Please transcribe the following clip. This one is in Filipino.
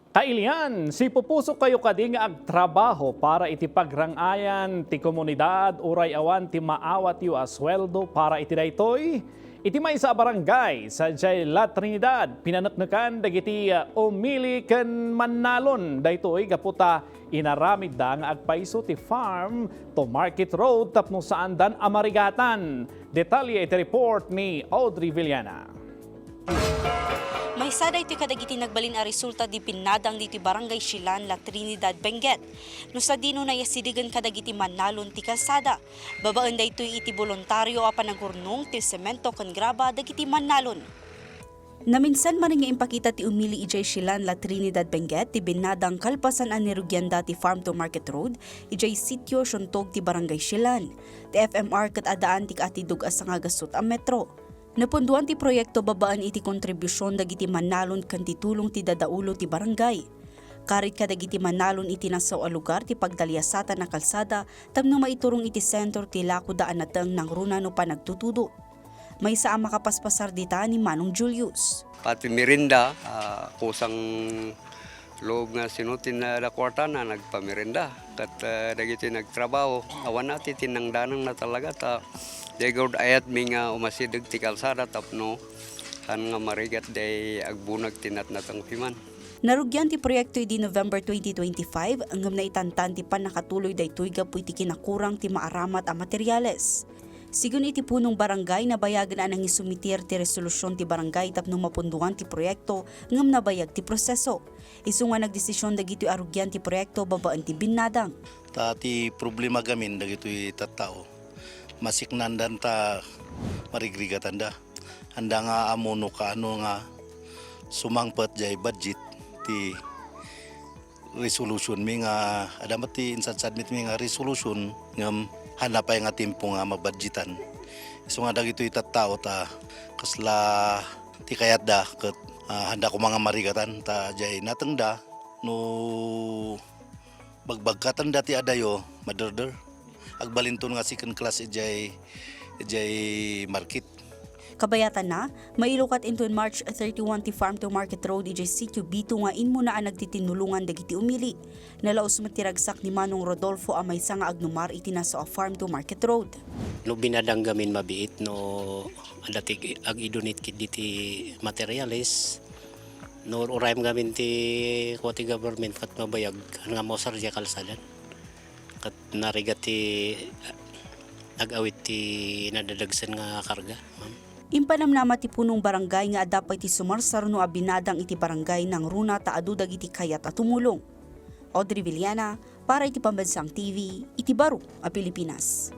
Kailian, si pupuso kayo kadi nga agtrabaho para iti pagrangayan ti komunidad uray awan ti maawat yu asweldo para iti daytoy. Iti may sa barangay sa La Trinidad pinanaknakan dagiti umili ken mannalon daytoy gaputa inaramid da nga agpaiso ti farm to Market Road tapno saan dan amarigatan. Detalye iti report ni Audrey Villana. May saday ti kadagiti nagbalin a resulta di Binnadang diti barangay Shilan, La Trinidad, Benguet. No sa dino na yasidigan kadagiti mannalon ti kalsada. Babaan daytoy iti voluntaryo a panagurnong ti semento ken graba dagiti mannalon. Naminsan man nga impakita ti umili ijay Shilan, La Trinidad, Benguet ti Binnadang kalpasan a nirugyanda ti Farm to Market Road ijay sityo syontog ti barangay Shilan. Ti FMR ket adaan ti kaatidug as nga gasot a metro. Napunduan ti proyekto babaan iti kontribusyon dagiti mannalon kan titulong ti dadaulo ti barangay. Karit kadagiti mannalon iti nasaw a lugar ti pagdalyasatan na kalsada tapno maiturong iti sentro ti lako daan nateng nang runa no panagtutudo. May saa makapaspasar dita ni Manong Julius. Pati merinda, kusang loob nga sinutin na kwarta na nagpamirinda. Kat dagiti nagtrabaho, awan natin tinangdanang na talaga ta. Degod ayat mi nga umasidag ti kalsada tapno kan nga marigat day agbunag tinat natang piman. Narugyan ti proyekto di November 2025 ang naitantan ti panakatuloy daytoy gapu iti kinakurang ti maaramat a materyales. Sigun iti punong barangay nabayagan anang isumitir ti resolusyon ti barangay tapno mapunduan ti proyekto ngam nabayag ti proseso. Isu nga nagdesisyon dagiti arugyan ti proyekto babaan ti Binnadang. Ti problema gamin dagiti tattao. Masiknandan ta marigrigatan da. Handa nga amono ka ano nga sumangpet jay budget ti resolution mi nga adamat ti insad-submit mi nga resolution ngam handa pa nga timpo nga mabudgetan. So nga dagito itattao ta kasla ti kayat da ket handa ko mga marigatan ta jay natengda no bagbagkatan dati adayo maderder. Agbalinton nga second class ijay market. Kabayatan na, mailukat into March 31 ti Farm to Market Road ijay sityo B2 nga inmo na nagtitinulungan dagiti umili. Nalaos matiragsak ni Manong Rodolfo amay sa nga agnumar iti nasa Farm to Market Road. No binadang gamin mabiit no adati ag idunit kit diti materials. No urayam gamin ti kwati government kat mabayag nga mosar di kalsadan. Kat narigat ti nag-awit ti nadadagsan nga karga, ma'am. Impanamnama ti punong barangay nga adapay ti sumarsar no a Binnadang iti barangay nang runa ta adu dagiti kayat at tumulong. Audrey Villana para iti Pambansang TV, iti Baro a Pilipinas.